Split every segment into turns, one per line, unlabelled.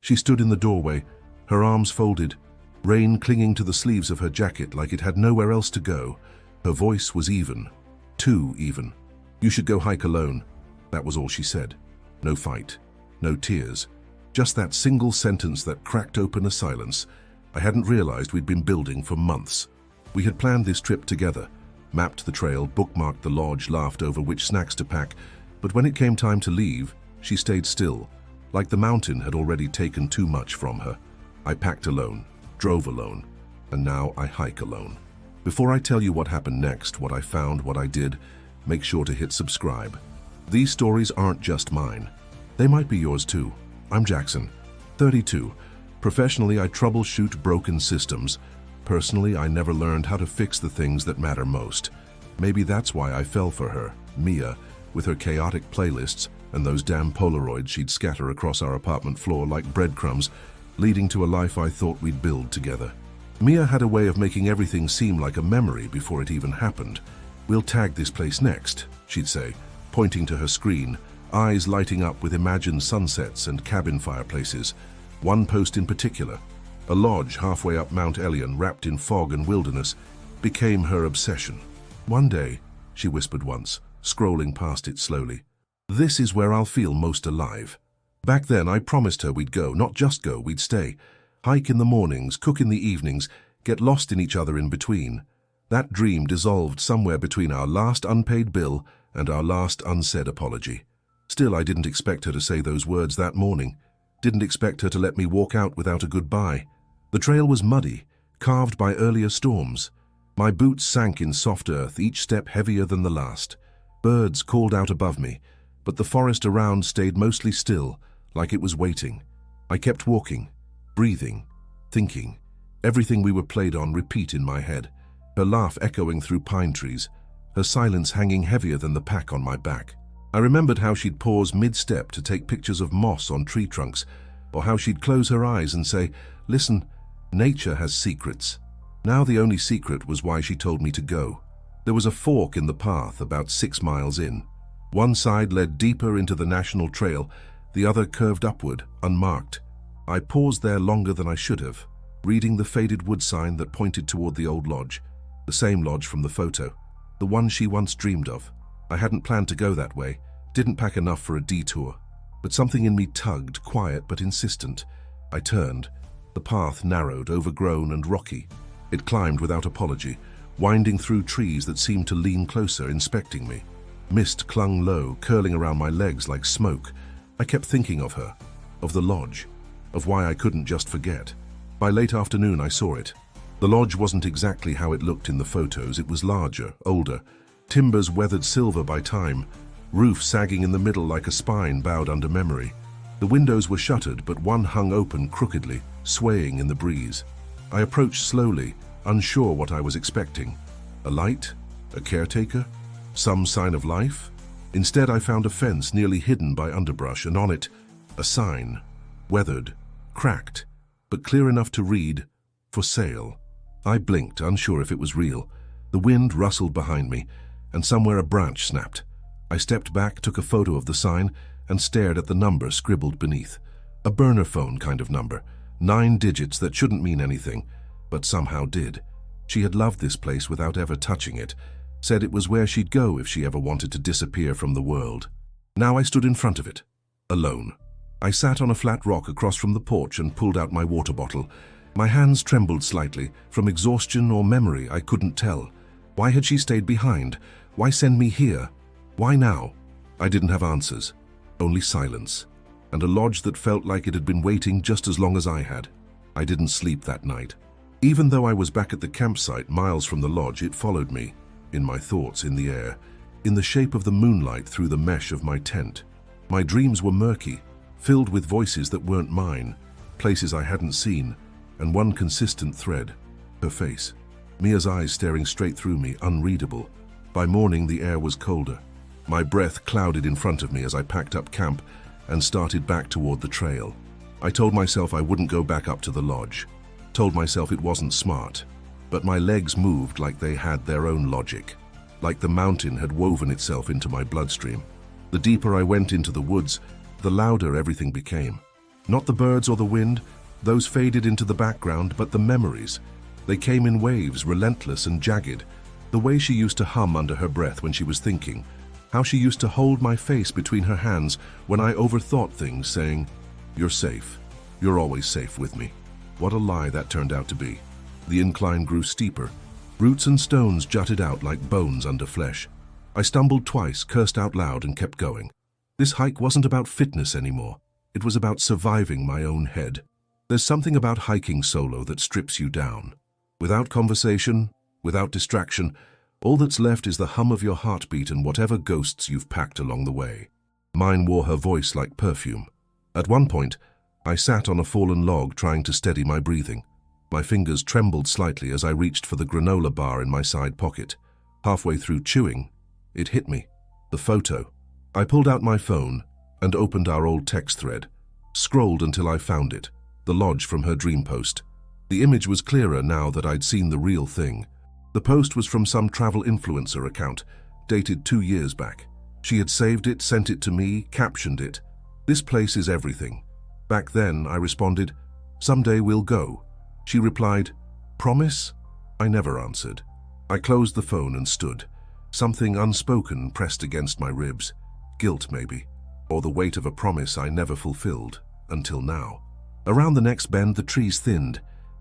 She stood in the doorway, her arms folded, rain clinging to the sleeves of her jacket like it had nowhere else to go. Her voice was even, too even. "You should go hike alone." That was all she said. No fight, no tears, just that single sentence that cracked open a silence I hadn't realized we'd been building for months. We had planned this trip together, mapped the trail, bookmarked the lodge, laughed over which snacks to pack, but when it came time to leave, she stayed still, like the mountain had already taken too much from her. I packed alone, drove alone, and now I hike alone. Before I tell you what happened next, what I found, what I did, make sure to hit subscribe. These stories aren't just mine. They might be yours too. I'm Jackson, 32. Professionally, I troubleshoot broken systems. Personally, I never learned how to fix the things that matter most. Maybe that's why I fell for her, Mia, with her chaotic playlists and those damn Polaroids she'd scatter across our apartment floor like breadcrumbs, leading to a life I thought we'd build together. Mia had a way of making everything seem like a memory before it even happened. "We'll tag this place next," she'd say, pointing to her screen, eyes lighting up with imagined sunsets and cabin fireplaces. One post in particular, a lodge halfway up Mount Elion wrapped in fog and wilderness, became her obsession. "One day," she whispered once, scrolling past it slowly, "this is where I'll feel most alive." Back then, I promised her we'd go, not just go, we'd stay. Hike in the mornings, cook in the evenings, get lost in each other in between. That dream dissolved somewhere between our last unpaid bill and our last unsaid apology. Still, I didn't expect her to say those words that morning. Didn't expect her to let me walk out without a goodbye. The trail was muddy, carved by earlier storms. My boots sank in soft earth, each step heavier than the last. Birds called out above me, but the forest around stayed mostly still, like it was waiting. I kept walking, breathing, thinking. Everything we were played on repeat in my head. Her laugh echoing through pine trees, her silence hanging heavier than the pack on my back. I remembered how she'd pause mid-step to take pictures of moss on tree trunks, or how she'd close her eyes and say, "Listen, nature has secrets." Now the only secret was why she told me to go. There was a fork in the path about 6 miles in. One side led deeper into the national trail, the other curved upward, unmarked. I paused there longer than I should have, reading the faded wood sign that pointed toward the old lodge, the same lodge from the photo, the one she once dreamed of. I hadn't planned to go that way, didn't pack enough for a detour, but something in me tugged, quiet but insistent. I turned. The path narrowed, overgrown and rocky. It climbed without apology, winding through trees that seemed to lean closer, inspecting me. Mist clung low, curling around my legs like smoke. I kept thinking of her, of the lodge, of why I couldn't just forget. By late afternoon, I saw it. The lodge wasn't exactly how it looked in the photos. It was larger, older, timbers weathered silver by time, roof sagging in the middle like a spine bowed under memory. The windows were shuttered, but one hung open crookedly, swaying in the breeze. I approached slowly, unsure what I was expecting. A light? A caretaker? Some sign of life? Instead, I found a fence nearly hidden by underbrush, and on it, a sign. Weathered, cracked, but clear enough to read, "For sale." I blinked, unsure if it was real. The wind rustled behind me, and somewhere a branch snapped. I stepped back, took a photo of the sign, and stared at the number scribbled beneath. A burner phone kind of number, 9 digits that shouldn't mean anything, but somehow did. She had loved this place without ever touching it, said it was where she'd go if she ever wanted to disappear from the world. Now I stood in front of it, alone. I sat on a flat rock across from the porch and pulled out my water bottle. My hands trembled slightly, from exhaustion or memory, I couldn't tell. Why had she stayed behind? Why send me here? Why now? I didn't have answers, only silence, and a lodge that felt like it had been waiting just as long as I had. I didn't sleep that night. Even though I was back at the campsite miles from the lodge, it followed me, in my thoughts, in the air, in the shape of the moonlight through the mesh of my tent. My dreams were murky, filled with voices that weren't mine, places I hadn't seen, and one consistent thread, her face. Mia's eyes staring straight through me, unreadable. By morning, the air was colder. My breath clouded in front of me as I packed up camp and started back toward the trail. I told myself I wouldn't go back up to the lodge, told myself it wasn't smart, but my legs moved like they had their own logic, like the mountain had woven itself into my bloodstream. The deeper I went into the woods, the louder everything became. Not the birds or the wind, those faded into the background, but the memories. They came in waves, relentless and jagged. The way she used to hum under her breath when she was thinking. How she used to hold my face between her hands when I overthought things, saying, "You're safe. You're always safe with me." What a lie that turned out to be. The incline grew steeper. Roots and stones jutted out like bones under flesh. I stumbled twice, cursed out loud, and kept going. This hike wasn't about fitness anymore. It was about surviving my own head. There's something about hiking solo that strips you down. Without conversation, without distraction, all that's left is the hum of your heartbeat and whatever ghosts you've packed along the way. Mine wore her voice like perfume. At one point, I sat on a fallen log trying to steady my breathing. My fingers trembled slightly as I reached for the granola bar in my side pocket. Halfway through chewing, it hit me. The photo. I pulled out my phone and opened our old text thread. Scrolled until I found it. The lodge from her dream post. The image was clearer now that I'd seen the real thing. The post was from some travel influencer account, dated 2 years back. She had saved it, sent it to me, captioned it. "This place is everything." Back then, I responded, "Someday we'll go." She replied, "Promise?" I never answered. I closed the phone and stood. Something unspoken pressed against my ribs. Guilt, maybe, or the weight of a promise I never fulfilled, until now. Around the next bend, the trees thinned,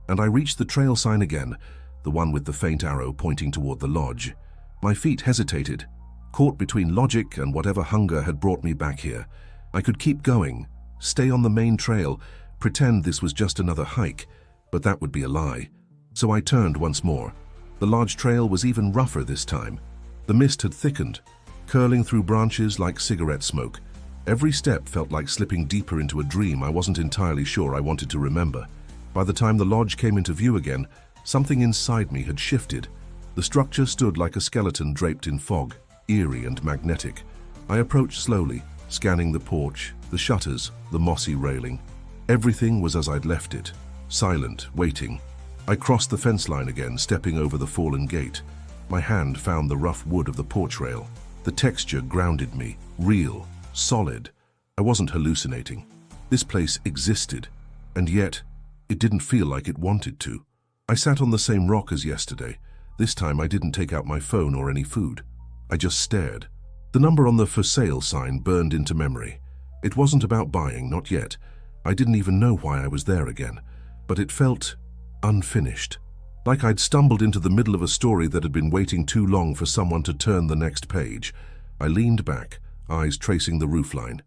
and I reached the trail sign again, the one with the faint arrow pointing toward the lodge. My feet hesitated, caught between logic and whatever hunger had brought me back here. I could keep going, stay on the main trail, pretend this was just another hike, but that would be a lie. So I turned once more. The lodge trail was even rougher this time. The mist had thickened, curling through branches like cigarette smoke. Every step felt like slipping deeper into a dream I wasn't entirely sure I wanted to remember. By the time the lodge came into view again, something inside me had shifted. The structure stood like a skeleton draped in fog, eerie and magnetic. I approached slowly, scanning the porch, the shutters, the mossy railing. Everything was as I'd left it, silent, waiting. I crossed the fence line again, stepping over the fallen gate. My hand found the rough wood of the porch rail. The texture grounded me, real, solid. I wasn't hallucinating. This place existed, and yet it didn't feel like it wanted to. I sat on the same rock as yesterday. This time I didn't take out my phone or any food. I just stared. The number on the "for sale" sign burned into memory. It wasn't about buying, not yet. I didn't even know why I was there again. But it felt unfinished. Like I'd stumbled into the middle of a story that had been waiting too long for someone to turn the next page. I leaned back, eyes tracing the roofline.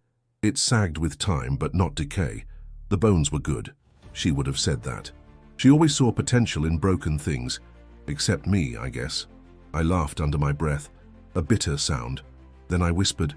It sagged with time, but not decay. The bones were good. She would have said that. She always saw potential in broken things. Except me, I guess. I laughed under my breath, a bitter sound. Then I whispered,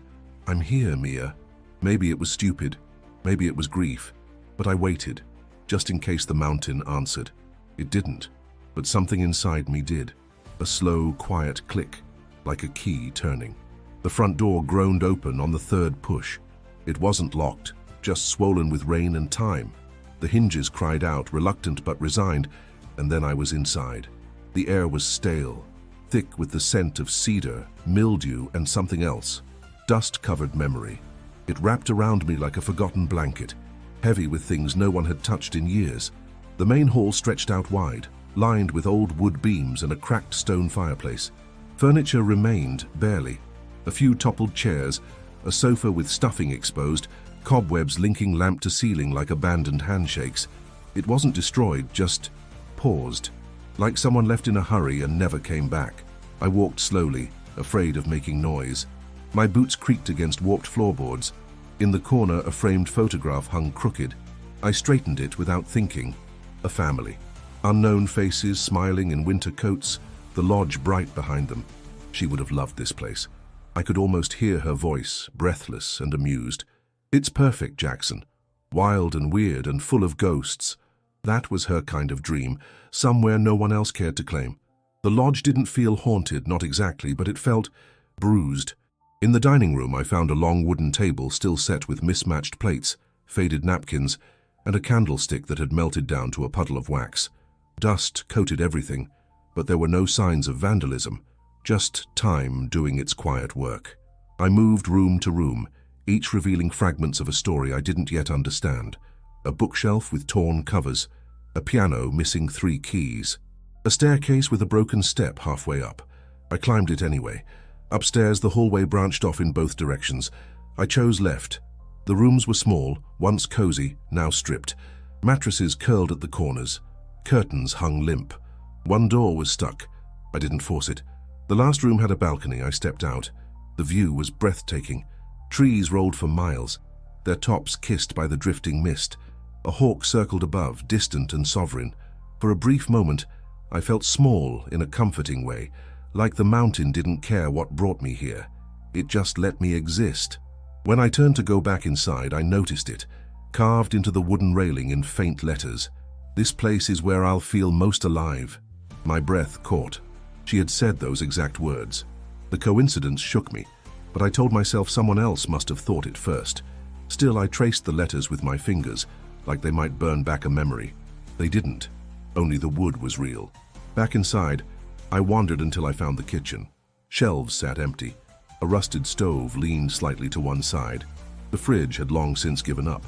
"I'm here, Mia." Maybe it was stupid. Maybe it was grief. But I waited, just in case the mountain answered. It didn't, but something inside me did. A slow, quiet click, like a key turning. The front door groaned open on the third push. It wasn't locked, just swollen with rain and time. The hinges cried out, reluctant but resigned, and then I was inside. The air was stale, thick with the scent of cedar, mildew, and something else. Dust-covered memory. It wrapped around me like a forgotten blanket, heavy with things no one had touched in years. The main hall stretched out wide, lined with old wood beams and a cracked stone fireplace. Furniture remained, barely. A few toppled chairs, a sofa with stuffing exposed, cobwebs linking lamp to ceiling like abandoned handshakes. It wasn't destroyed, just paused, like someone left in a hurry and never came back. I walked slowly, afraid of making noise. My boots creaked against warped floorboards. In the corner, a framed photograph hung crooked. I straightened it without thinking. A family. Unknown faces smiling in winter coats, the lodge bright behind them. She would have loved this place. I could almost hear her voice, breathless and amused. "It's perfect, Jackson. Wild and weird and full of ghosts." That was her kind of dream, somewhere no one else cared to claim. The lodge didn't feel haunted, not exactly, but it felt bruised. In the dining room, I found a long wooden table still set with mismatched plates, faded napkins, and a candlestick that had melted down to a puddle of wax. Dust coated everything, but there were no signs of vandalism, just time doing its quiet work. I moved room to room, each revealing fragments of a story I didn't yet understand. a bookshelf with torn covers, a piano missing 3 keys, a staircase with a broken step halfway up. I climbed it anyway. Upstairs, the hallway branched off in both directions. I chose left. The rooms were small, once cozy, now stripped. Mattresses curled at the corners. Curtains hung limp. One door was stuck. I didn't force it. The last room had a balcony. I stepped out. The view was breathtaking. Trees rolled for miles, their tops kissed by the drifting mist. A hawk circled above, distant and sovereign. For a brief moment, I felt small in a comforting way, like the mountain didn't care what brought me here. It just let me exist. When I turned to go back inside, I noticed it, carved into the wooden railing in faint letters. "This place is where I'll feel most alive." My breath caught. She had said those exact words. The coincidence shook me, but I told myself someone else must have thought it first. Still, I traced the letters with my fingers, like they might burn back a memory. They didn't. Only the wood was real. Back inside, I wandered until I found the kitchen. Shelves sat empty. A rusted stove leaned slightly to one side. The fridge had long since given up,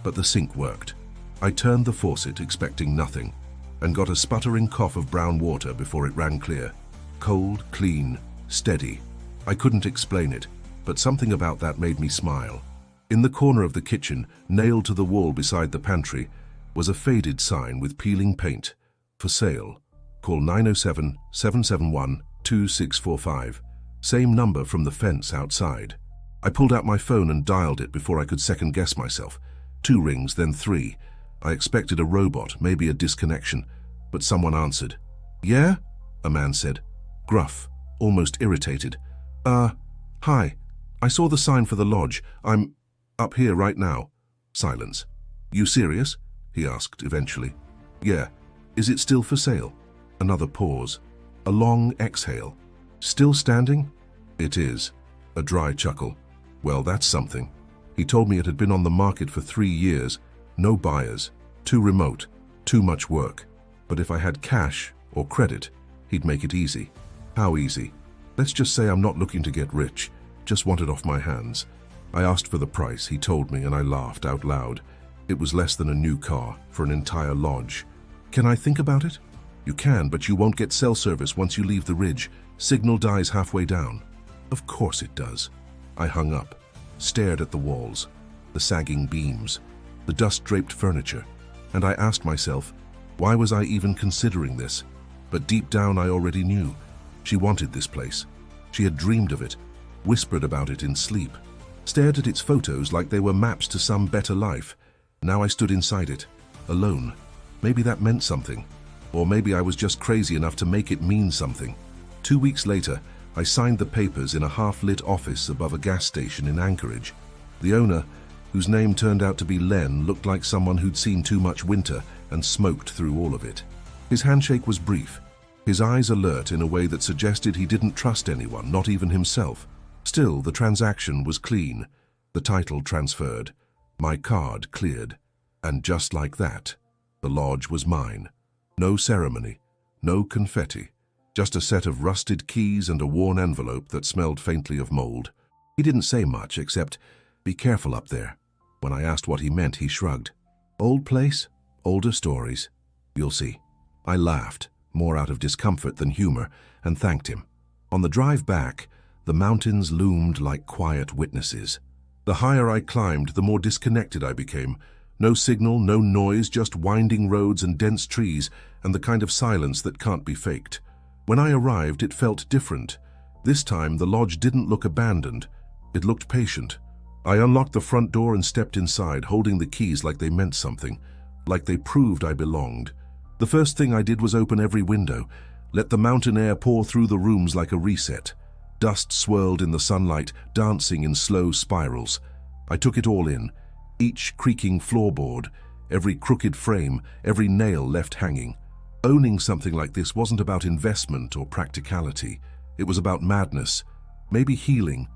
but the sink worked. I turned the faucet, expecting nothing, and got a sputtering cough of brown water before it ran clear. Cold, clean, steady. I couldn't explain it, but something about that made me smile. In the corner of the kitchen, nailed to the wall beside the pantry, was a faded sign with peeling paint. "For sale. Call 907-771-2645. Same number from the fence outside." I pulled out my phone and dialed it before I could second-guess myself. 2 rings, then 3. I expected a robot, maybe a disconnection, but someone answered. "Yeah?" a man said, gruff, almost irritated. Hi. I saw the sign for the lodge. I'm up here right now." Silence. "You serious?" he asked eventually. "Yeah. Is it still for sale?" Another pause. A long exhale. "Still standing?" "It is." A dry chuckle. "Well, that's something." He told me it had been on the market for 3 years. No buyers. Too remote. Too much work. But if I had cash or credit, he'd make it easy. How easy? Let's just say I'm not looking to get rich, just want it off my hands. I asked for the price, he told me, and I laughed out loud. It was less than a new car for an entire lodge. "Can I think about it?" "You can, but you won't get cell service once you leave the ridge. Signal dies halfway down." "Of course it does." I hung up, stared at the walls, the sagging beams, the dust-draped furniture, and I asked myself, why was I even considering this? But deep down I already knew. She wanted this place. She had dreamed of it, whispered about it in sleep, stared at its photos like they were maps to some better life. Now I stood inside it, alone. Maybe that meant something. Or maybe I was just crazy enough to make it mean something. 2 weeks later, I signed the papers in a half-lit office above a gas station in Anchorage. The owner, whose name turned out to be Len, looked like someone who'd seen too much winter and smoked through all of it. His handshake was brief, his eyes alert in a way that suggested he didn't trust anyone, not even himself. Still, the transaction was clean, the title transferred, my card cleared, and just like that, the lodge was mine. No ceremony, no confetti, just a set of rusted keys and a worn envelope that smelled faintly of mold. He didn't say much except, "Be careful up there." When I asked what he meant, he shrugged. "Old place, older stories. You'll see." I laughed, more out of discomfort than humor, and thanked him. On the drive back, the mountains loomed like quiet witnesses. The higher I climbed, the more disconnected I became. No signal, no noise, just winding roads and dense trees, and the kind of silence that can't be faked. When I arrived, it felt different. This time, the lodge didn't look abandoned. It looked patient. I unlocked the front door and stepped inside, holding the keys like they meant something, like they proved I belonged. The first thing I did was open every window, let the mountain air pour through the rooms like a reset. Dust swirled in the sunlight, dancing in slow spirals. I took it all in, each creaking floorboard, every crooked frame, every nail left hanging. Owning something like this wasn't about investment or practicality. It was about madness, maybe healing,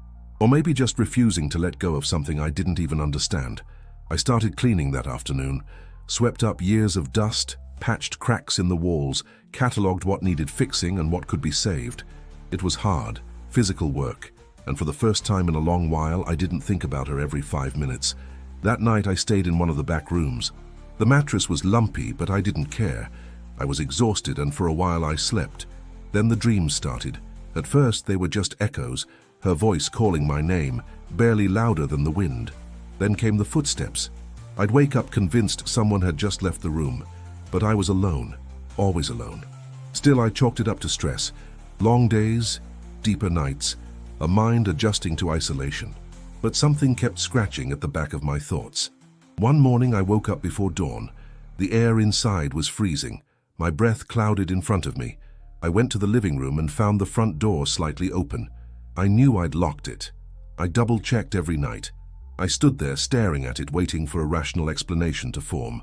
or maybe just refusing to let go of something I didn't even understand. I started cleaning that afternoon, swept up years of dust, patched cracks in the walls, catalogued what needed fixing and what could be saved. It was hard, physical work, and for the first time in a long while, I didn't think about her every 5 minutes. That night, I stayed in one of the back rooms, The mattress was lumpy, but I didn't care. I was exhausted, and for a while I slept. Then the dreams started. At first they were just echoes, her voice calling my name, barely louder than the wind. Then came the footsteps. I'd wake up convinced someone had just left the room, but I was alone, always alone. Still, I chalked it up to stress. Long days, deeper nights, a mind adjusting to isolation. But something kept scratching at the back of my thoughts. One morning I woke up before dawn. The air inside was freezing. My breath clouded in front of me. I went to the living room and found the front door slightly open. I knew I'd locked it. I double-checked every night. I stood there staring at it, waiting for a rational explanation to form.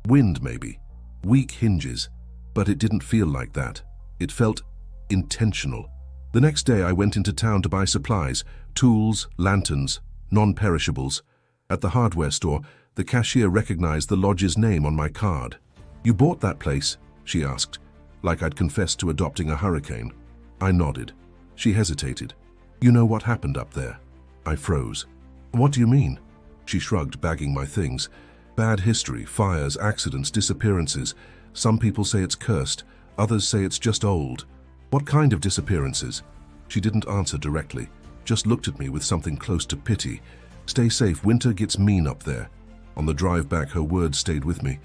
Wind, maybe. Weak hinges. But it didn't feel like that. It felt intentional. The next day I went into town to buy supplies, tools, lanterns, non-perishables. At the hardware store, the cashier recognized the lodge's name on my card. "You bought that place?" she asked, like I'd confessed to adopting a hurricane. I nodded. She hesitated. "You know what happened up there?" I froze. "What do you mean?" She shrugged, bagging my things. "Bad history, fires, accidents, disappearances. Some people say it's cursed, others say it's just old." "What kind of disappearances?" She didn't answer directly, just looked at me with something close to pity. "Stay safe, winter gets mean up there." On the drive back, her words stayed with me.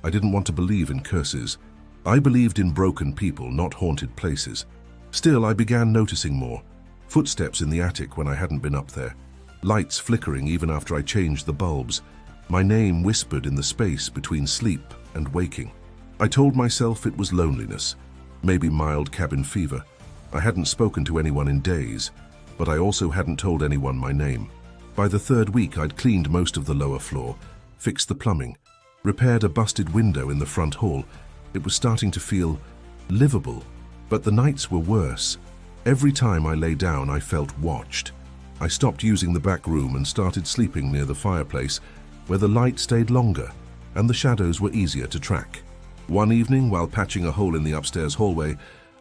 I didn't want to believe in curses. I believed in broken people, not haunted places. Still, I began noticing more. Footsteps in the attic when I hadn't been up there. Lights flickering even after I changed the bulbs. My name whispered in the space between sleep and waking. I told myself it was loneliness, maybe mild cabin fever. I hadn't spoken to anyone in days, but I also hadn't told anyone my name. By the third week, I'd cleaned most of the lower floor, fixed the plumbing, repaired a busted window in the front hall. It was starting to feel livable, but the nights were worse. Every time I lay down, I felt watched. I stopped using the back room and started sleeping near the fireplace, where the light stayed longer and the shadows were easier to track. One evening, while patching a hole in the upstairs hallway,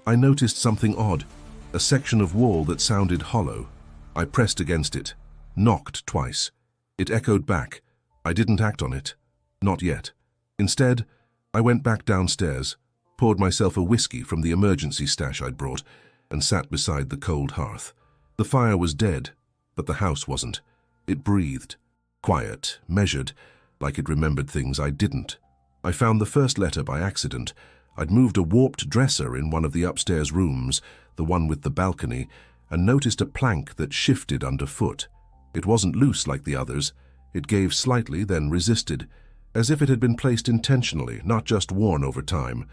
I noticed something odd, a section of wall that sounded hollow. I pressed against it, knocked twice. It echoed back. I didn't act on it. Not yet. Instead, I went back downstairs, poured myself a whiskey from the emergency stash I'd brought, and sat beside the cold hearth. The fire was dead, but the house wasn't. It breathed. Quiet, measured, like it remembered things I didn't. I found the first letter by accident. I'd moved a warped dresser in one of the upstairs rooms, the one with the balcony, and noticed a plank that shifted underfoot. It wasn't loose like the others. It gave slightly, then resisted, as if it had been placed intentionally, not just worn over time.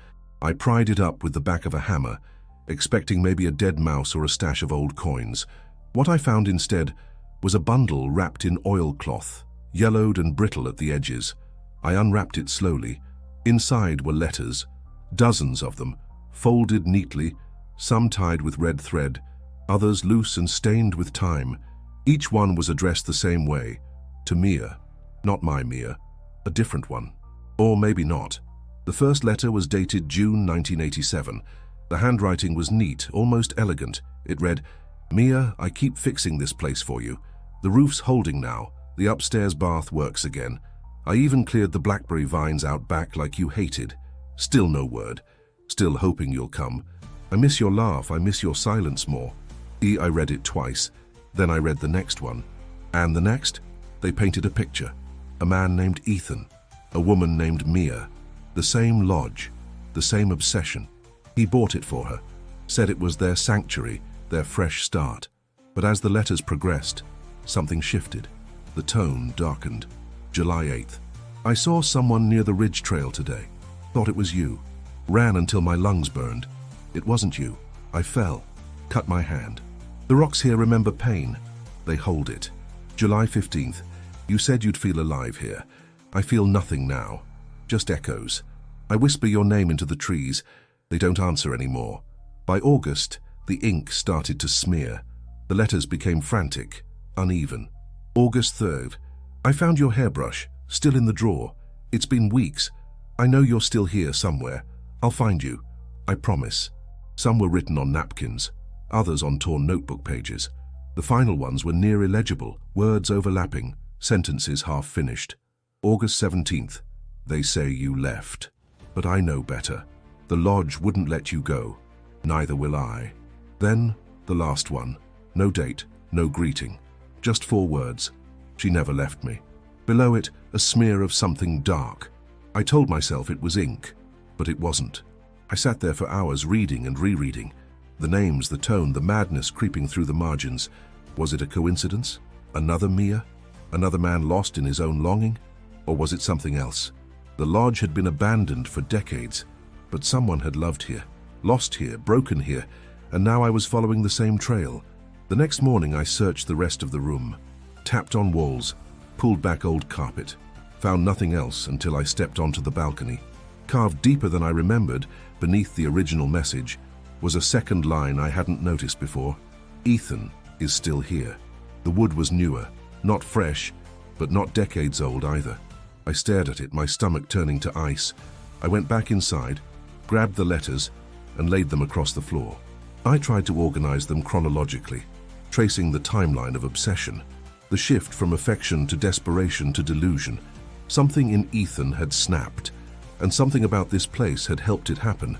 I pried it up with the back of a hammer, expecting maybe a dead mouse or a stash of old coins. What I found instead was a bundle wrapped in oilcloth, yellowed and brittle at the edges. I unwrapped it slowly. Inside were letters, dozens of them, folded neatly, some tied with red thread, others loose and stained with time. Each one was addressed the same way, to Mia. Not my Mia, a different one. Or maybe not. The first letter was dated June 1987. The handwriting was neat, almost elegant. It read, "Mia, I keep fixing this place for you. The roof's holding now. The upstairs bath works again. I even cleared the blackberry vines out back like you hated. Still no word. Still hoping you'll come. I miss your laugh. I miss your silence more." I read it twice. Then I read the next one. And the next? They painted a picture. A man named Ethan. A woman named Mia. The same lodge. The same obsession. He bought it for her. Said it was their sanctuary, their fresh start. But as the letters progressed, something shifted. The tone darkened. July 8th. "I saw someone near the ridge trail today. Thought it was you. Ran until my lungs burned. It wasn't you. I fell. Cut my hand. The rocks here remember pain. They hold it." July 15th. "You said you'd feel alive here. I feel nothing now. Just echoes. I whisper your name into the trees. They don't answer anymore." By August, the ink started to smear. The letters became frantic, uneven. August 3rd. "I found your hairbrush, still in the drawer. It's been weeks. I know you're still here somewhere. I'll find you. I promise." Some were written on napkins, others on torn notebook pages. The final ones were near illegible, words overlapping, sentences half finished. August 17th. They say you left. But I know better. The lodge wouldn't let you go. Neither will I. Then, the last one. No date, no greeting. Just 4 words. She never left me. Below it, a smear of something dark. I told myself it was ink, but it wasn't. I sat there for hours reading and rereading. The names, the tone, the madness creeping through the margins. Was it a coincidence? Another Mia? Another man lost in his own longing? Or was it something else? The lodge had been abandoned for decades, but someone had loved here, lost here, broken here, and now I was following the same trail. The next morning I searched the rest of the room, tapped on walls, pulled back old carpet, found nothing else until I stepped onto the balcony. Carved deeper than I remembered, beneath the original message, was a second line I hadn't noticed before. Ethan is still here. The wood was newer, not fresh, but not decades old either. I stared at it, my stomach turning to ice. I went back inside, grabbed the letters, and laid them across the floor. I tried to organize them chronologically, tracing the timeline of obsession, the shift from affection to desperation to delusion. Something in Ethan had snapped, and something about this place had helped it happen.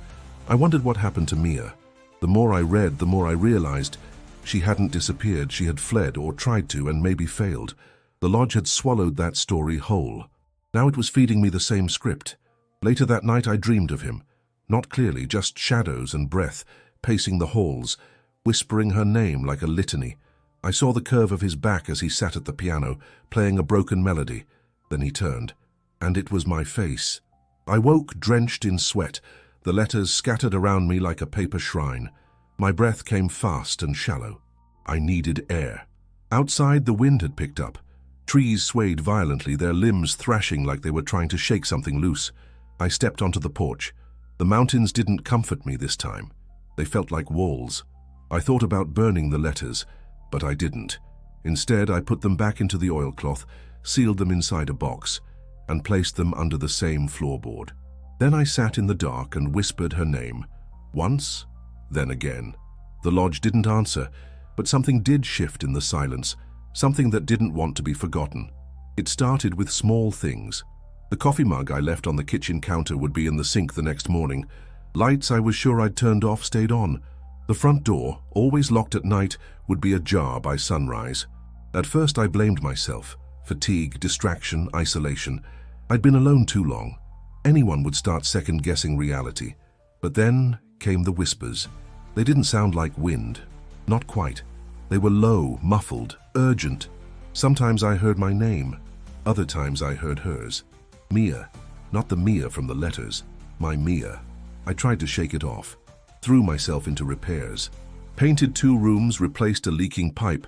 I wondered what happened to Mia. The more I read, the more I realized she hadn't disappeared, she had fled or tried to and maybe failed. The lodge had swallowed that story whole. Now it was feeding me the same script. Later that night I dreamed of him. Not clearly, just shadows and breath, pacing the halls, whispering her name like a litany. I saw the curve of his back as he sat at the piano, playing a broken melody. Then he turned, and it was my face. I woke drenched in sweat, the letters scattered around me like a paper shrine. My breath came fast and shallow. I needed air. Outside, the wind had picked up. Trees swayed violently, their limbs thrashing like they were trying to shake something loose. I stepped onto the porch. The mountains didn't comfort me this time. They felt like walls. I thought about burning the letters, but I didn't. Instead, I put them back into the oilcloth, sealed them inside a box, and placed them under the same floorboard. Then I sat in the dark and whispered her name. Once, then again. The lodge didn't answer, but something did shift in the silence, something that didn't want to be forgotten. It started with small things. The coffee mug I left on the kitchen counter would be in the sink the next morning. Lights I was sure I'd turned off stayed on. The front door, always locked at night, would be ajar by sunrise. At first I blamed myself. Fatigue, distraction, isolation. I'd been alone too long. Anyone would start second-guessing reality. But then came the whispers. They didn't sound like wind. Not quite. They were low, muffled, urgent. Sometimes I heard my name. Other times I heard hers. Mia. Not the Mia from the letters. My Mia. I tried to shake it off. Threw myself into repairs. Painted 2 rooms, replaced a leaking pipe,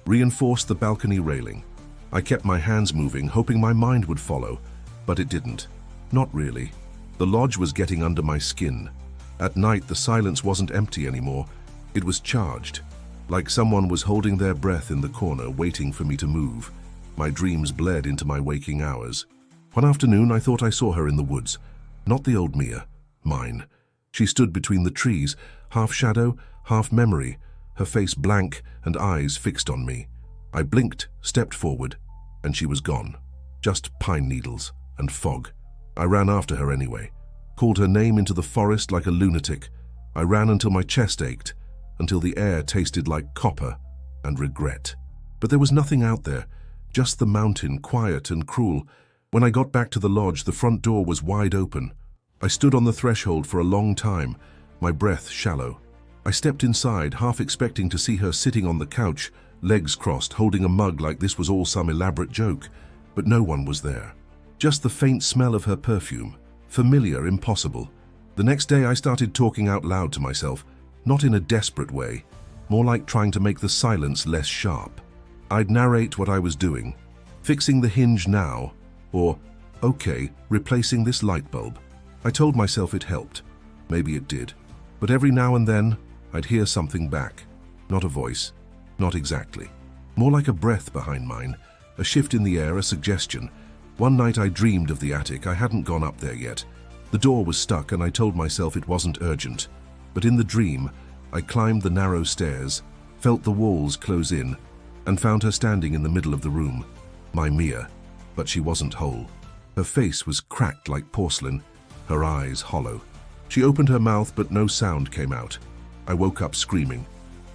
reinforced the balcony railing. I kept my hands moving, hoping my mind would follow, but it didn't. Not really. The lodge was getting under my skin. At night, the silence wasn't empty anymore. It was charged, like someone was holding their breath in the corner, waiting for me to move. My dreams bled into my waking hours. One afternoon, I thought I saw her in the woods. Not the old Mia, mine. She stood between the trees, half shadow, half memory, her face blank and eyes fixed on me. I blinked, stepped forward, and she was gone. Just pine needles and fog. I ran after her anyway, called her name into the forest like a lunatic. I ran until my chest ached, until the air tasted like copper and regret. But there was nothing out there, just the mountain, quiet and cruel. When I got back to the lodge, the front door was wide open. I stood on the threshold for a long time, my breath shallow. I stepped inside, half expecting to see her sitting on the couch, legs crossed, holding a mug like this was all some elaborate joke. But no one was there. Just the faint smell of her perfume. Familiar, impossible. The next day I started talking out loud to myself, not in a desperate way, more like trying to make the silence less sharp. I'd narrate what I was doing. Fixing the hinge now, or, okay, replacing this light bulb. I told myself it helped. Maybe it did. But every now and then, I'd hear something back. Not a voice. Not exactly. More like a breath behind mine. A shift in the air, a suggestion. One night I dreamed of the attic. I hadn't gone up there yet. The door was stuck and I told myself it wasn't urgent. But in the dream, I climbed the narrow stairs, felt the walls close in, and found her standing in the middle of the room. My Mia. But she wasn't whole. Her face was cracked like porcelain, her eyes hollow. She opened her mouth, but no sound came out. I woke up screaming.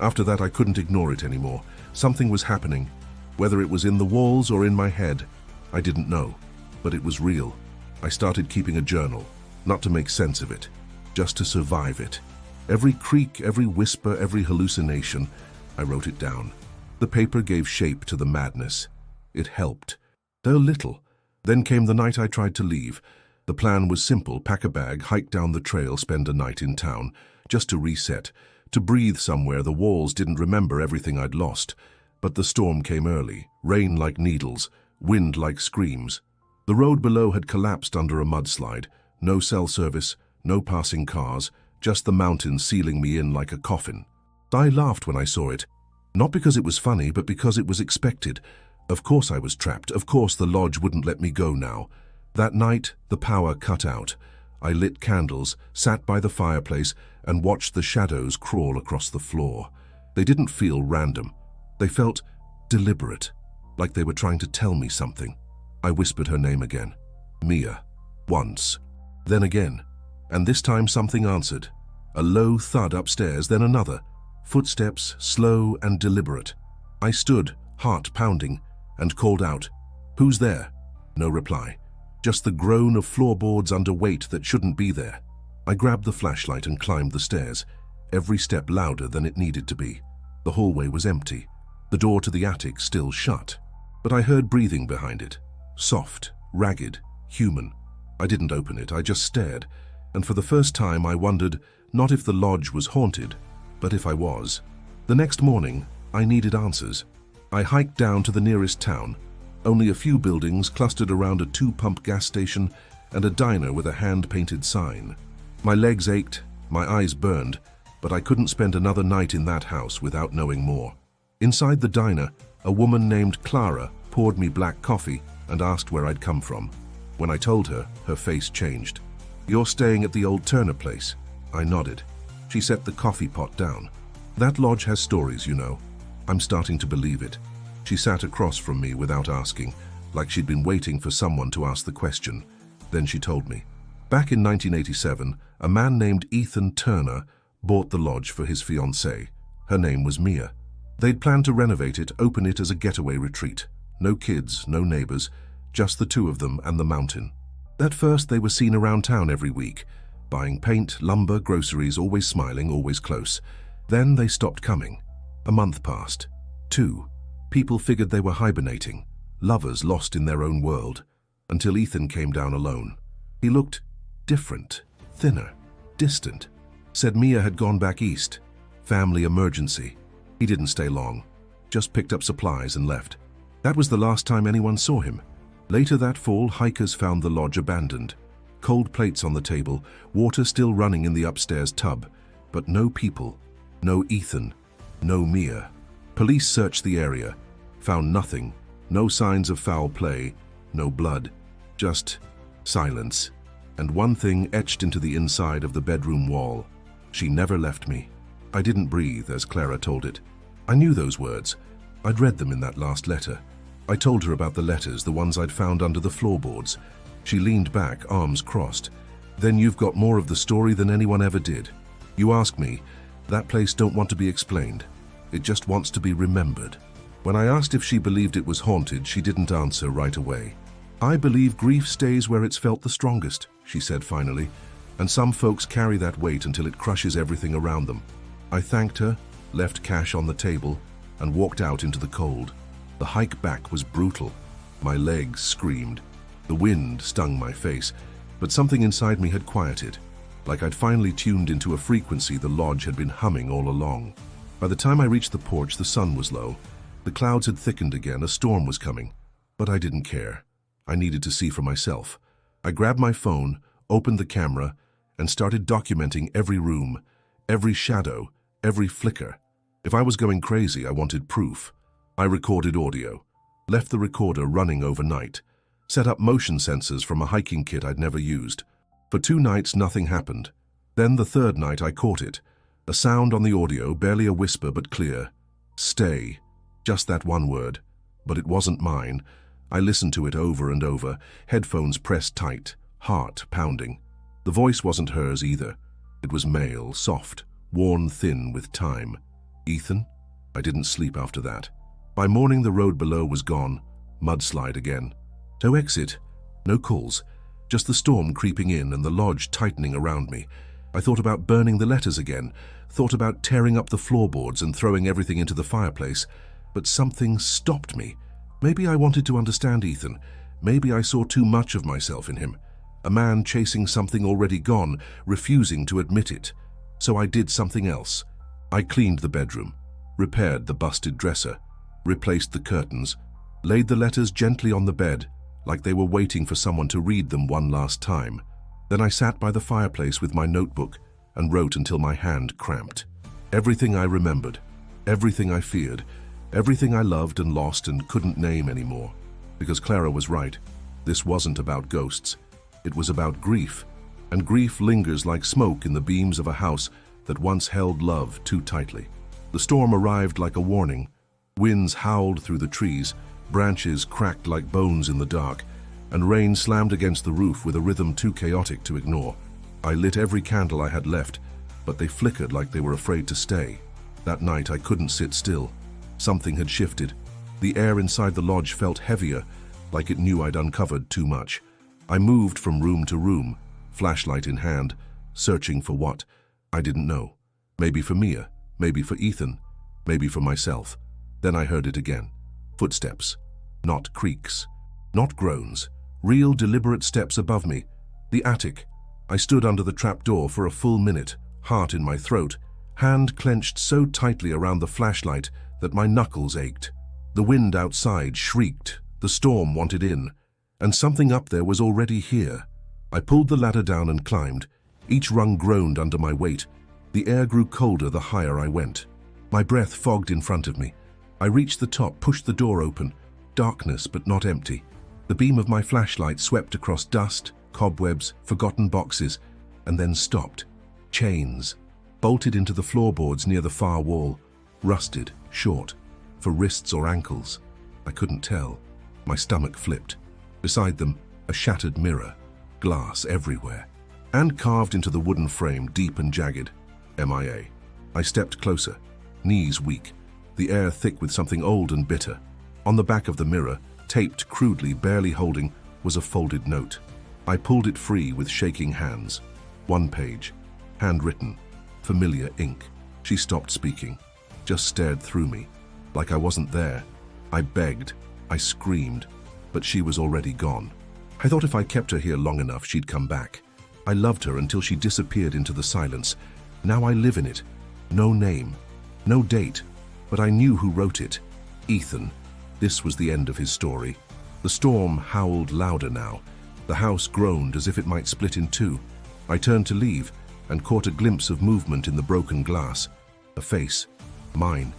After that, I couldn't ignore it anymore. Something was happening. Whether it was in the walls or in my head, I didn't know. But it was real. I started keeping a journal, not to make sense of it, just to survive it. Every creak, every whisper, every hallucination, I wrote it down. The paper gave shape to the madness. It helped, though little. Then came the night I tried to leave. The plan was simple: pack a bag, hike down the trail, spend a night in town, just to reset, to breathe somewhere. The walls didn't remember everything I'd lost. But the storm came early, rain like needles, wind like screams. The road below had collapsed under a mudslide. No cell service, no passing cars, just the mountains sealing me in like a coffin. I laughed when I saw it, not because it was funny, but because it was expected. Of course I was trapped. Of course the lodge wouldn't let me go now. That night, the power cut out. I lit candles, sat by the fireplace, and watched the shadows crawl across the floor. They didn't feel random. They felt deliberate, like they were trying to tell me something. I whispered her name again. Mia. Once. Then again. And this time something answered. A low thud upstairs, then another. Footsteps, slow and deliberate. I stood, heart pounding, and called out, "Who's there?" No reply. Just the groan of floorboards under weight that shouldn't be there. I grabbed the flashlight and climbed the stairs, every step louder than it needed to be. The hallway was empty. The door to the attic still shut. But I heard breathing behind it. Soft, ragged, human. I didn't open it, I just stared. And for the first time I wondered, not if the lodge was haunted, but if I was. The next morning, I needed answers. I hiked down to the nearest town. Only a few buildings clustered around a 2-pump gas station and a diner with a hand-painted sign. My legs ached, my eyes burned, but I couldn't spend another night in that house without knowing more. Inside the diner, a woman named Clara poured me black coffee and asked where I'd come from. When I told her, her face changed. "You're staying at the old Turner place." I nodded. She set the coffee pot down. "That lodge has stories, you know." I'm starting to believe it. She sat across from me without asking, like she'd been waiting for someone to ask the question. Then she told me. Back in 1987, a man named Ethan Turner bought the lodge for his fiancée. Her name was Mia. They'd planned to renovate it, open it as a getaway retreat. No kids, no neighbors, just the two of them and the mountain. At first, they were seen around town every week, buying paint, lumber, groceries, always smiling, always close. Then they stopped coming. A month passed. 2. People figured they were hibernating, lovers lost in their own world, until Ethan came down alone. He looked different, thinner, distant. Said Mia had gone back east. Family emergency. He didn't stay long, just picked up supplies and left. That was the last time anyone saw him. Later that fall, hikers found the lodge abandoned. Cold plates on the table, water still running in the upstairs tub, but no people, no Ethan, no Mia. Police searched the area, found nothing, no signs of foul play, no blood, just silence. And one thing etched into the inside of the bedroom wall. She never left me. I didn't breathe, as Clara told it. I knew those words. I'd read them in that last letter. I told her about the letters, the ones I'd found under the floorboards. She leaned back, arms crossed. "Then you've got more of the story than anyone ever did. You ask me, that place don't want to be explained. It just wants to be remembered." When I asked if she believed it was haunted, she didn't answer right away. "I believe grief stays where it's felt the strongest," she said finally, "and some folks carry that weight until it crushes everything around them." I thanked her, left cash on the table, and walked out into the cold. The hike back was brutal. My legs screamed. The wind stung my face, but something inside me had quieted, like I'd finally tuned into a frequency the lodge had been humming all along. By the time I reached the porch, the sun was low. The clouds had thickened again, a storm was coming. But I didn't care. I needed to see for myself. I grabbed my phone, opened the camera, and started documenting every room, every shadow, every flicker. If I was going crazy, I wanted proof. I recorded audio, left the recorder running overnight, set up motion sensors from a hiking kit I'd never used. For 2 nights, nothing happened. Then the 3rd night, I caught it. A sound on the audio, barely a whisper but clear. Stay. Just that one word. But it wasn't mine. I listened to it over and over, headphones pressed tight, heart pounding. The voice wasn't hers either. It was male, soft, worn thin with time. Ethan? I didn't sleep after that. By morning the road below was gone, mudslide again. No exit, no calls, just the storm creeping in and the lodge tightening around me. I thought about burning the letters again, thought about tearing up the floorboards and throwing everything into the fireplace, but something stopped me. Maybe I wanted to understand Ethan. Maybe I saw too much of myself in him. A man chasing something already gone, refusing to admit it. So I did something else. I cleaned the bedroom, repaired the busted dresser, replaced the curtains, laid the letters gently on the bed, like they were waiting for someone to read them one last time. Then I sat by the fireplace with my notebook and wrote until my hand cramped. Everything I remembered, everything I feared, everything I loved and lost and couldn't name anymore. Because Clara was right. This wasn't about ghosts. It was about grief. And grief lingers like smoke in the beams of a house that once held love too tightly. The storm arrived like a warning. Winds howled through the trees, branches cracked like bones in the dark, and rain slammed against the roof with a rhythm too chaotic to ignore. I lit every candle I had left, but they flickered like they were afraid to stay. That night I couldn't sit still. Something had shifted. The air inside the lodge felt heavier, like it knew I'd uncovered too much. I moved from room to room, flashlight in hand, searching for what? I didn't know. Maybe for Mia, maybe for Ethan, maybe for myself. Then I heard it again. Footsteps. Not creaks. Not groans. Real, deliberate steps above me. The attic. I stood under the trapdoor for a full minute, heart in my throat, hand clenched so tightly around the flashlight that my knuckles ached. The wind outside shrieked. The storm wanted in. And something up there was already here. I pulled the ladder down and climbed. Each rung groaned under my weight. The air grew colder the higher I went. My breath fogged in front of me. I reached the top, pushed the door open. Darkness, but not empty. The beam of my flashlight swept across dust, cobwebs, forgotten boxes, and then stopped. Chains, bolted into the floorboards near the far wall, rusted, short, for wrists or ankles. I couldn't tell. My stomach flipped. Beside them, a shattered mirror, glass everywhere, and carved into the wooden frame, deep and jagged, MIA. I stepped closer, knees weak, the air thick with something old and bitter. On the back of the mirror, taped crudely, barely holding, was a folded note. I pulled it free with shaking hands. One page, handwritten, familiar ink. She stopped speaking, just stared through me, like I wasn't there. I begged, I screamed, but she was already gone. I thought if I kept her here long enough, she'd come back. I loved her until she disappeared into the silence. Now I live in it. No name, no date, but I knew who wrote it. Ethan. This was the end of his story. The storm howled louder now. The house groaned as if it might split in two. I turned to leave and caught a glimpse of movement in the broken glass. A face, mine,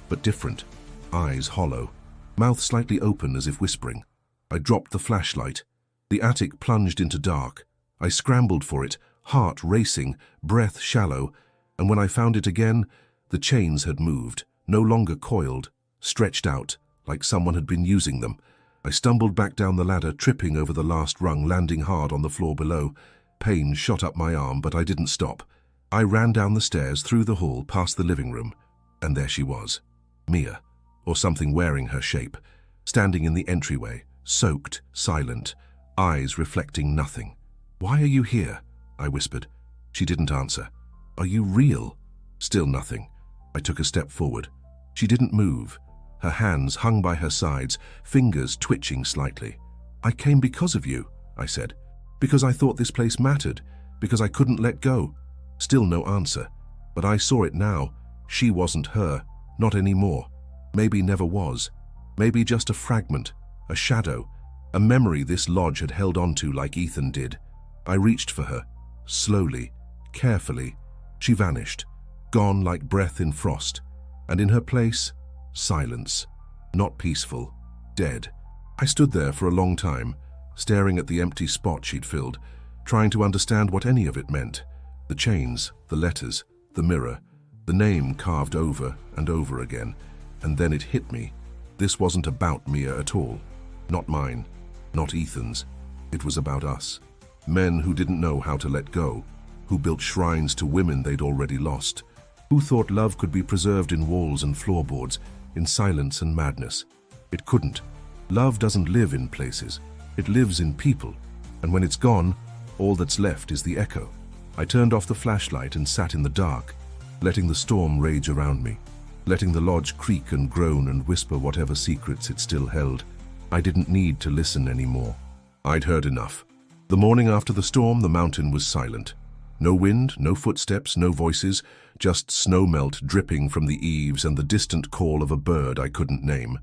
but different. Eyes hollow, mouth slightly open as if whispering. I dropped the flashlight. The attic plunged into dark. I scrambled for it, heart racing, breath shallow, and when I found it again, the chains had moved, no longer coiled, stretched out, like someone had been using them. I stumbled back down the ladder, tripping over the last rung, landing hard on the floor below. Pain shot up my arm, but I didn't stop. I ran down the stairs, through the hall, past the living room, and there she was. Mia, or something wearing her shape, standing in the entryway, soaked, silent, eyes reflecting nothing. "Why are you here?" I whispered. She didn't answer. "Are you real?" Still nothing. I took a step forward. She didn't move. Her hands hung by her sides, fingers twitching slightly. "I came because of you," I said. "Because I thought this place mattered, because I couldn't let go." Still no answer. But I saw it now. She wasn't her, not anymore. Maybe never was. Maybe just a fragment, a shadow, a memory this lodge had held onto like Ethan did. I reached for her, slowly, carefully. She vanished, gone like breath in frost. And in her place, silence. Not peaceful, dead. I stood there for a long time, staring at the empty spot she'd filled, trying to understand what any of it meant. The chains, the letters, the mirror, the name carved over and over again. And then it hit me. This wasn't about Mia at all. Not mine, not Ethan's. It was about us. Men who didn't know how to let go, who built shrines to women they'd already lost, who thought love could be preserved in walls and floorboards, in silence and madness. It couldn't. Love doesn't live in places. It lives in people. And when it's gone, all that's left is the echo. I turned off the flashlight and sat in the dark, letting the storm rage around me, letting the lodge creak and groan and whisper whatever secrets it still held. I didn't need to listen anymore. I'd heard enough. The morning after the storm, the mountain was silent. No wind, no footsteps, no voices, just snow melt dripping from the eaves and the distant call of a bird I couldn't name.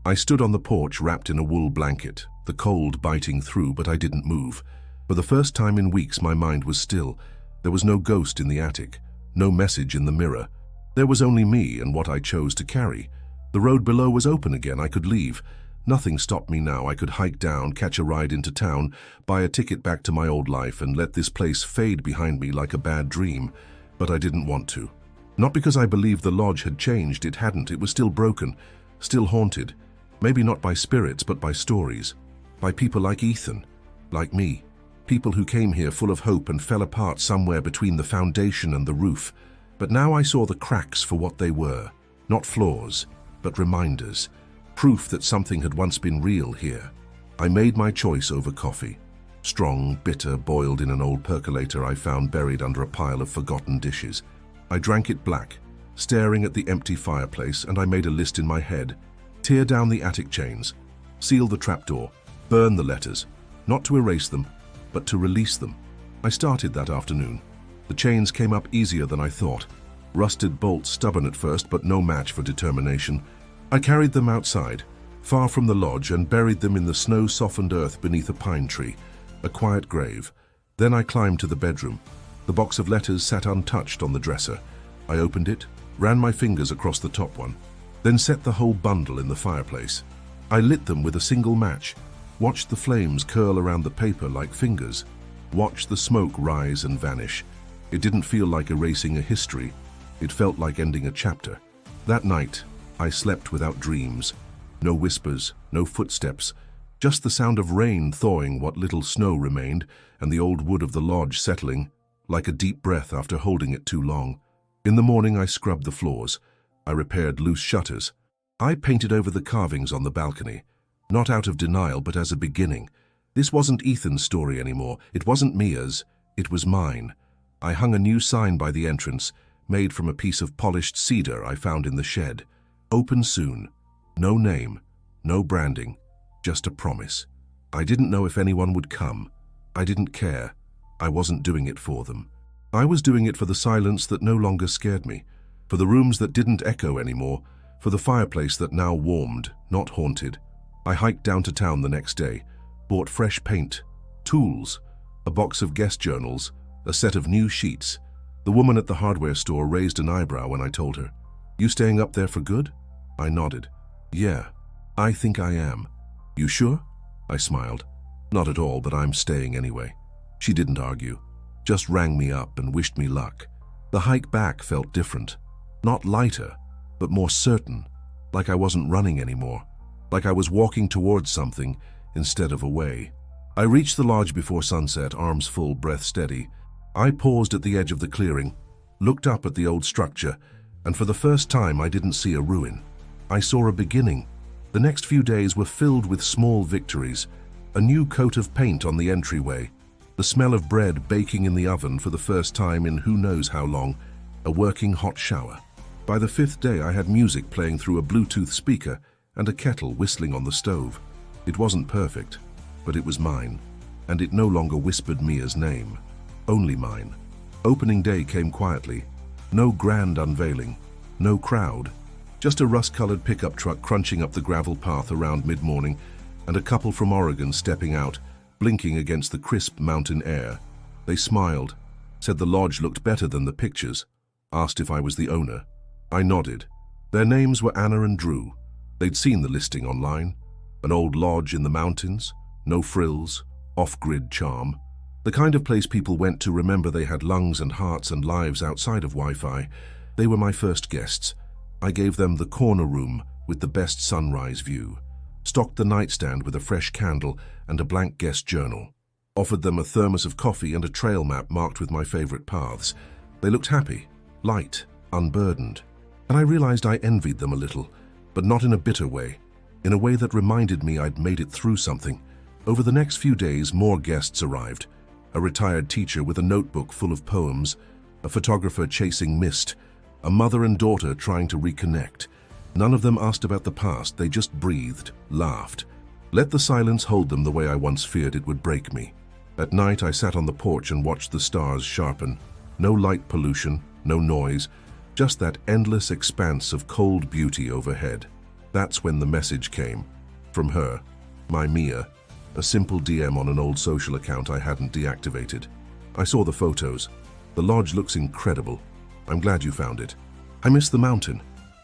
I stood on the porch wrapped in a wool blanket, the cold biting through, but I didn't move. For the first time in weeks, my mind was still. There was no ghost in the attic, no message in the mirror. There was only me and what I chose to carry. The road below was open again. I could leave. Nothing stopped me now. I could hike down, catch a ride into town, buy a ticket back to my old life, and let this place fade behind me like a bad dream. But I didn't want to. Not because I believed the lodge had changed. It hadn't. It was still broken, still haunted. Maybe not by spirits, but by stories. By people like Ethan, like me. People who came here full of hope and fell apart somewhere between the foundation and the roof. But now I saw the cracks for what they were. Not flaws, but reminders. Proof that something had once been real here. I made my choice over coffee. Strong, bitter, boiled in an old percolator I found buried under a pile of forgotten dishes. I drank it black, staring at the empty fireplace, and I made a list in my head. Tear down the attic chains, seal the trapdoor, burn the letters, not to erase them, but to release them. I started that afternoon. The chains came up easier than I thought. Rusted bolts, stubborn at first, but no match for determination. I carried them outside, far from the lodge, and buried them in the snow-softened earth beneath a pine tree, a quiet grave. Then I climbed to the bedroom. The box of letters sat untouched on the dresser. I opened it, ran my fingers across the top one, then set the whole bundle in the fireplace. I lit them with a single match, watched the flames curl around the paper like fingers, watched the smoke rise and vanish. It didn't feel like erasing a history. It felt like ending a chapter. That night, I slept without dreams. No whispers, no footsteps, just the sound of rain thawing what little snow remained and the old wood of the lodge settling, like a deep breath after holding it too long. In the morning, I scrubbed the floors. I repaired loose shutters. I painted over the carvings on the balcony, not out of denial, but as a beginning. This wasn't Ethan's story anymore. It wasn't Mia's. It was mine. I hung a new sign by the entrance, made from a piece of polished cedar I found in the shed. Open soon. No name, no branding, just a promise. I didn't know if anyone would come. I didn't care. I wasn't doing it for them. I was doing it for the silence that no longer scared me, for the rooms that didn't echo anymore, for the fireplace that now warmed, not haunted. I hiked down to town the next day, bought fresh paint, tools, a box of guest journals, a set of new sheets. The woman at the hardware store raised an eyebrow when I told her, "You staying up there for good?" I nodded. "Yeah, I think I am." "You sure?" I smiled. "Not at all, but I'm staying anyway." She didn't argue, just rang me up and wished me luck. The hike back felt different. Not lighter, but more certain, like I wasn't running anymore, like I was walking towards something instead of away. I reached the lodge before sunset, arms full, breath steady. I paused at the edge of the clearing, looked up at the old structure, and for the first time I didn't see a ruin. I saw a beginning. The next few days were filled with small victories. A new coat of paint on the entryway, the smell of bread baking in the oven for the first time in who knows how long, a working hot shower. By the 5th day I had music playing through a Bluetooth speaker and a kettle whistling on the stove. It wasn't perfect, but it was mine, and it no longer whispered Mia's name. Only mine. Opening day came quietly. No grand unveiling, no crowd. Just a rust-colored pickup truck crunching up the gravel path around mid-morning, and a couple from Oregon stepping out, blinking against the crisp mountain air. They smiled, said the lodge looked better than the pictures, asked if I was the owner. I nodded. Their names were Anna and Drew. They'd seen the listing online. An old lodge in the mountains, no frills, off-grid charm. The kind of place people went to remember they had lungs and hearts and lives outside of Wi-Fi. They were my first guests. I gave them the corner room with the best sunrise view. stocked the nightstand with a fresh candle and a blank guest journal, offered them a thermos of coffee and a trail map marked with my favorite paths. They looked happy, light, unburdened, and I realized I envied them a little, but not in a bitter way, in a way that reminded me I'd made it through something. Over the next few days, more guests arrived. A retired teacher with a notebook full of poems, a photographer chasing mist, a mother and daughter trying to reconnect. None of them asked about the past, they just breathed, laughed. Let the silence hold them the way I once feared it would break me. At night, I sat on the porch and watched the stars sharpen. No light pollution, no noise, just that endless expanse of cold beauty overhead. That's when the message came. From her, my Mia, a simple DM on an old social account I hadn't deactivated. I saw the photos. The lodge looks incredible. I'm glad you found it. I miss the mountain.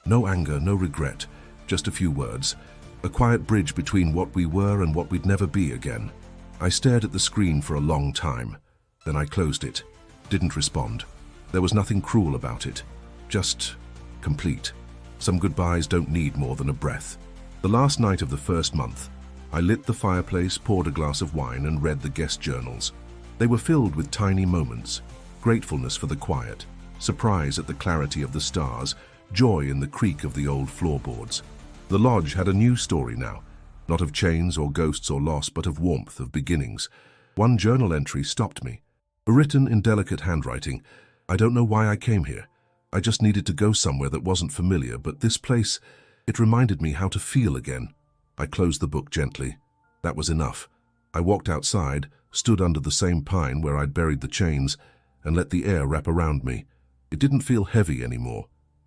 No anger, no regret, just a few words. A quiet bridge between what we were and what we'd never be again. I stared at the screen for a long time. Then I closed it. Didn't respond. There was nothing cruel about it. Just complete. Some goodbyes don't need more than a breath. The last night of the first month, I lit the fireplace, poured a glass of wine, and read the guest journals. They were filled with tiny moments. Gratefulness for the quiet, surprise at the clarity of the stars, joy in the creak of the old floorboards. The lodge had a new story now, not of chains or ghosts or loss, but of warmth, of beginnings. One journal entry stopped me. Written in delicate handwriting, I don't know why I came here. I just needed to go somewhere that wasn't familiar, but this place, it reminded me how to feel again. I closed the book gently. That was enough. I walked outside, stood under the same pine where I'd buried the chains, and let the air wrap around me. It didn't feel heavy anymore.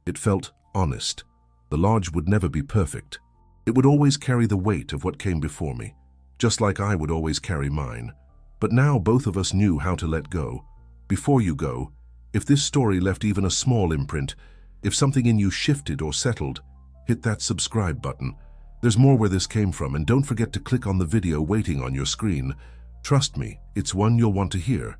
It felt honest. The lodge would never be perfect. It would always carry the weight of what came before me, just like I would always carry mine. But now both of us knew how to let go. Before you go, if this story left even a small imprint, if something in you shifted or settled, hit that subscribe button. There's more where this came from, and don't forget to click on the video waiting on your screen. Trust me, it's one you'll want to hear.